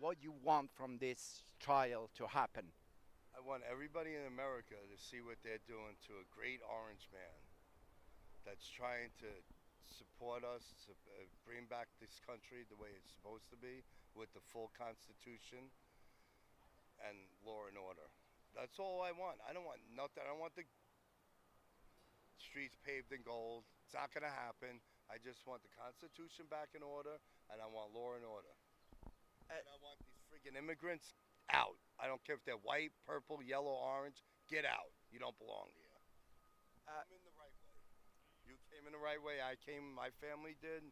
what you want from this trial to happen? I want everybody in America to see what they're doing to a great orange man that's trying to support us, to bring back this country the way it's supposed to be, with the full Constitution and law and order. That's all I want. I don't want nothing. I don't want the streets paved in gold. It's not going to happen. I just want the Constitution back in order, and I want law and order. And I want these friggin' immigrants out. I don't care if they're white, purple, yellow, orange. Get out. You don't belong here. Come in the right way. You came in the right way. I came, my family did.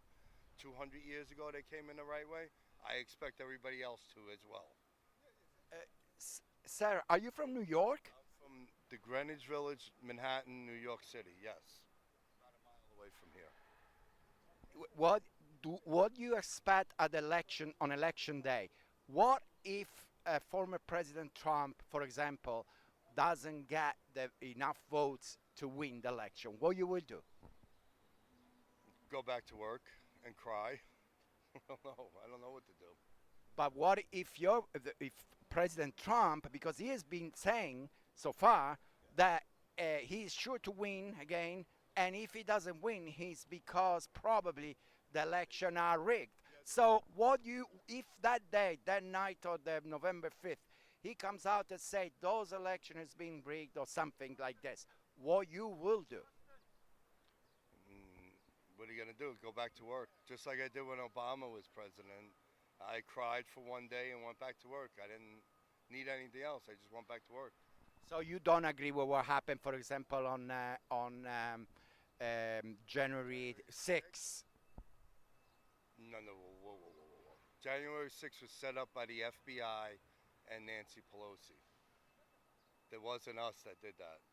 200 years ago, they came in the right way. I expect everybody else to as well. Sir, are you from New York? I'm from the Greenwich Village, Manhattan, New York City, yes. About a mile away from here. What do you expect at election on election day? What if former President Trump, for example, doesn't get enough votes to win the election? What you will do? Go back to work and cry. I don't know. I don't know what to do. But what if if President Trump, because he has been saying so far that he's sure to win again, and if he doesn't win, he's because probably the election are rigged. So what you, if that day, that night of the November 5th, he comes out and say those election has been rigged or something like this, what you will do? What are you going to do? Go back to work. Just like I did when Obama was president. I cried for one day and went back to work. I didn't need anything else. I just went back to work. So you don't agree with what happened, for example, on January 6th? No, whoa. January 6th was set up by the FBI and Nancy Pelosi. It wasn't us that did that.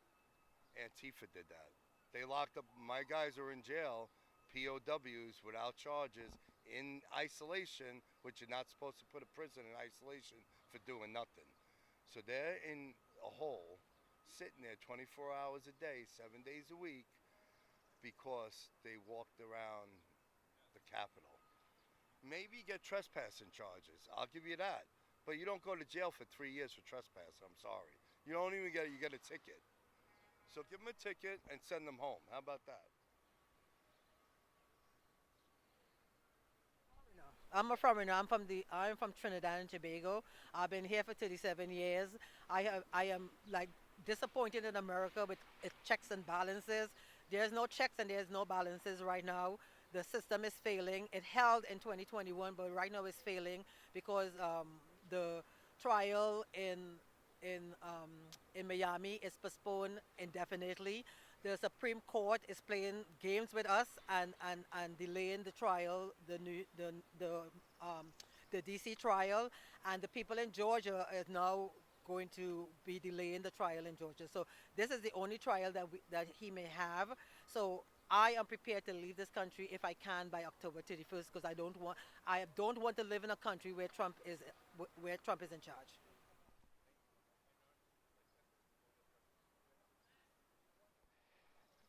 Antifa did that. They locked up, my guys are in jail, POWs without charges, in isolation, which you're not supposed to put a prison in isolation for doing nothing. So they're in a hole, sitting there 24 hours a day, 7 days a week, because they walked around the Capitol. Maybe you get trespassing charges. I'll give you that. But you don't go to jail for 3 years for trespass. I'm sorry. You don't even you get a ticket. So give them a ticket and send them home. How about that? I'm a foreigner. I'm from Trinidad and Tobago. I've been here for 37 years. I am like disappointed in America with its checks and balances. There's no checks and there's no balances right now. The system is failing. It held in 2021, but right now it's failing because the trial in Miami is postponed indefinitely. The Supreme Court is playing games with us and delaying the trial, the DC trial, and the people in Georgia is now going to be delaying the trial in Georgia. So this is the only trial that he may have. So I am prepared to leave this country if I can by October 31st because I don't want to live in a country where Trump is in charge.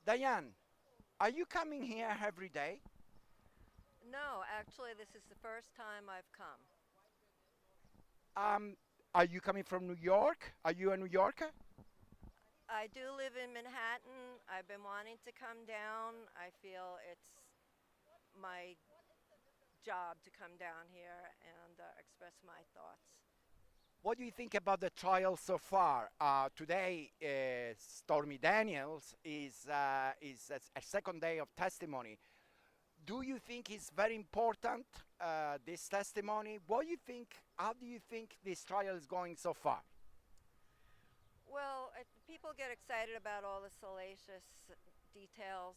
Diane, are you coming here every day? No, actually, this is the first time I've come. Are you coming from New York? Are you a New Yorker? I do live in Manhattan. I've been wanting to come down. I feel it's my job to come down here and express my thoughts. What do you think about the trial so far? Today, Stormy Daniels is a second day of testimony. Do you think it's very important, this testimony? What do you think? How do you think this trial is going so far? Well, people get excited about all the salacious details,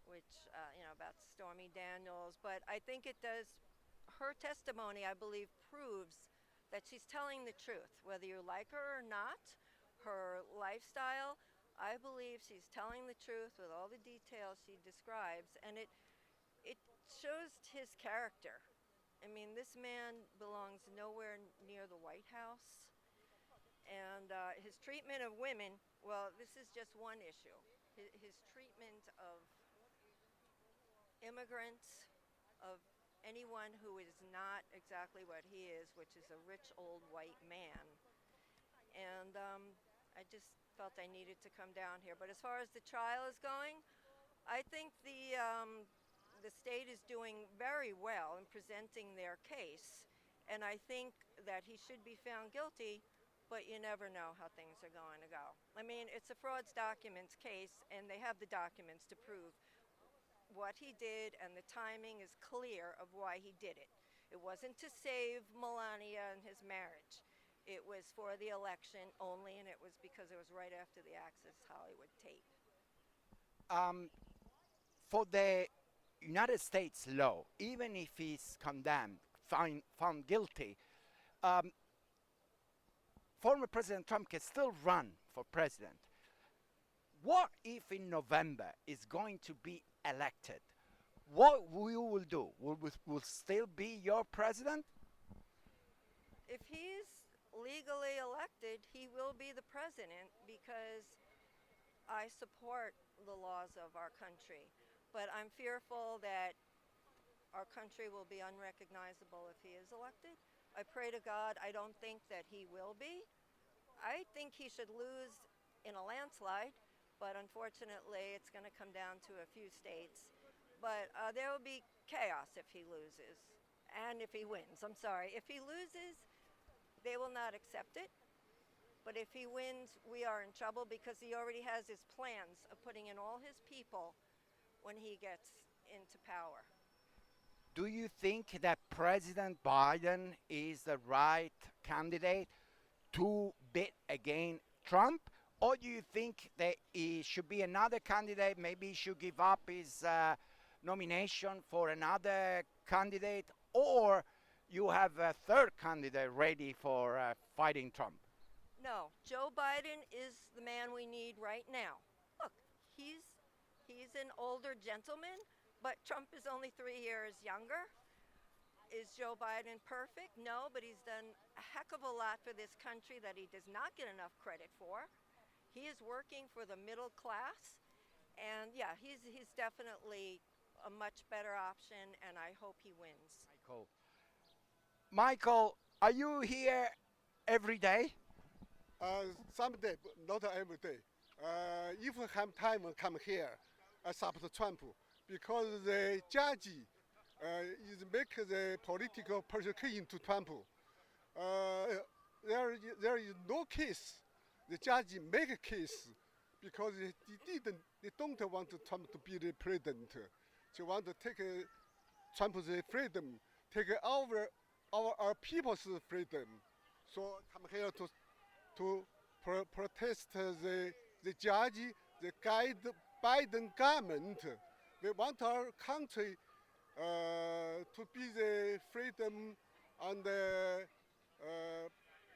which, about Stormy Daniels, but I think it does, her testimony, I believe, proves that she's telling the truth, whether you like her or not, her lifestyle. I believe she's telling the truth with all the details she describes, and it shows his character. I mean, this man belongs nowhere near the White House, and his treatment of women, well, this is just one issue. His treatment of immigrants, of anyone who is not exactly what he is, which is a rich old white man. And I just felt I needed to come down here. But as far as the trial is going, I think the state is doing very well in presenting their case, and I think that he should be found guilty, but you never know how things are going to go. I mean, it's a frauds documents case, and they have the documents to prove what he did, and the timing is clear of why he did it. It wasn't to save Melania and his marriage. It was for the election only, and it was because it was right after the Access Hollywood tape. For the United States law, even if he's condemned, found guilty, former President Trump can still run for president. What if in November is going to be elected? What we will do? Will still be your president? If he's legally elected, he will be the president because I support the laws of our country. But I'm fearful that our country will be unrecognizable if he is elected. I pray to God I don't think that he will be. I think he should lose in a landslide, but unfortunately it's going to come down to a few states. But there will be chaos if he loses, and if he wins. I'm sorry. If he loses, they will not accept it. But if he wins, we are in trouble because he already has his plans of putting in all his people when he gets into power. Do you think that President Biden is the right candidate to bid against Trump? Or do you think that he should be another candidate? Maybe he should give up his nomination for another candidate? Or you have a third candidate ready for fighting Trump? No, Joe Biden is the man we need right now. Look, he's an older gentleman, but Trump is only 3 years younger. Is Joe Biden perfect? No, but he's done a heck of a lot for this country that he does not get enough credit for. He is working for the middle class, and yeah, he's definitely a much better option, and I hope he wins. Michael, are you here every day? Someday, but not every day. If I have time, I come here. I support Trump because the judge is make the political persecution to Trump. There is no case. The judge make a case because they don't want Trump to be the president. They want to take Trump's freedom, take our people's freedom. So come here to protest the judge, the guide Biden government. We want our country to be the freedom and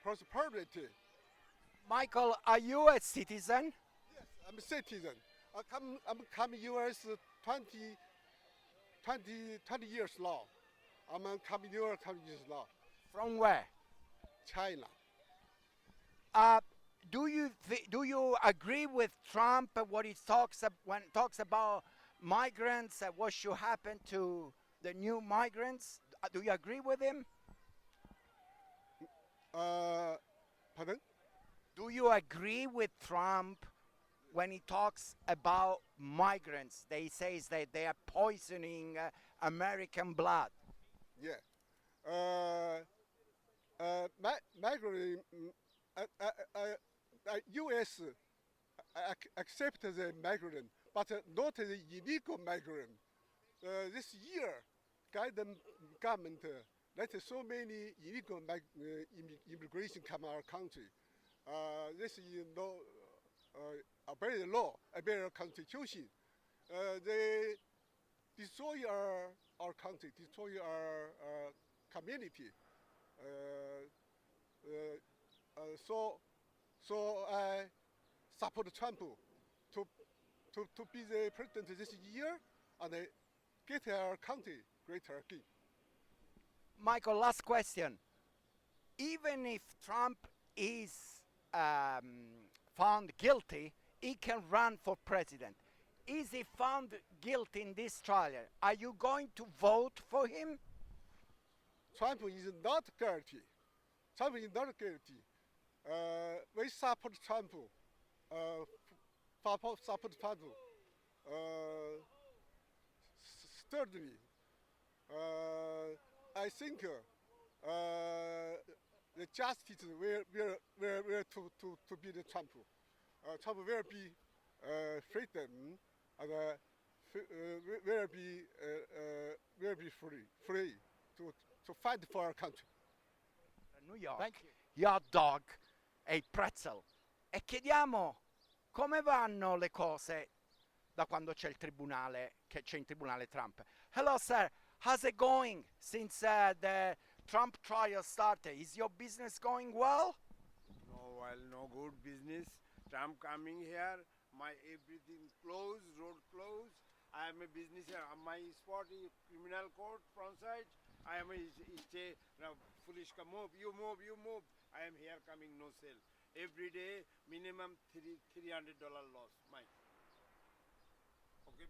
prosperity. Michael, are you a citizen? Yes, I'm a citizen. I'm coming U.S. 20 years now. I'm coming U.S. 20 years now. From where? China. Do you agree with Trump when he talks about migrants? What should happen to the new migrants? Do you agree with him? Pardon? Do you agree with Trump when he talks about migrants? They says that they are poisoning American blood. Yeah. Migrant. U.S. Accept the migrant, but not the illegal migrant. This year, government let so many illegal immigration come our country. This is a very law, a very constitution. They destroy our country, destroy our community. So I support Trump to be the president this year and get our country greater again. Michael, last question. Even if Trump is found guilty, he can run for president. Is he found guilty in this trial? Are you going to vote for him? Trump is not guilty. Trump is not guilty. We support Trump. Support Trump. Thirdly, I think the justice will to be the Trump. Trump will be freedom and will be free to fight for our country. New York, Thank you. gli hot dog e il pretzel. E chiediamo come vanno le cose da quando c'è il tribunale, che c'è in tribunale Trump. Hello sir, how's it going since the Trump trial started? Is your business going well? No, well, no good business. Trump coming here, my everything closed, road closed. I am a business here. My spot is criminal court front side. I am a stay now. Foolish come move, you move, you move. I am here coming no sale. Every day minimum $300 loss. Mine. Okay.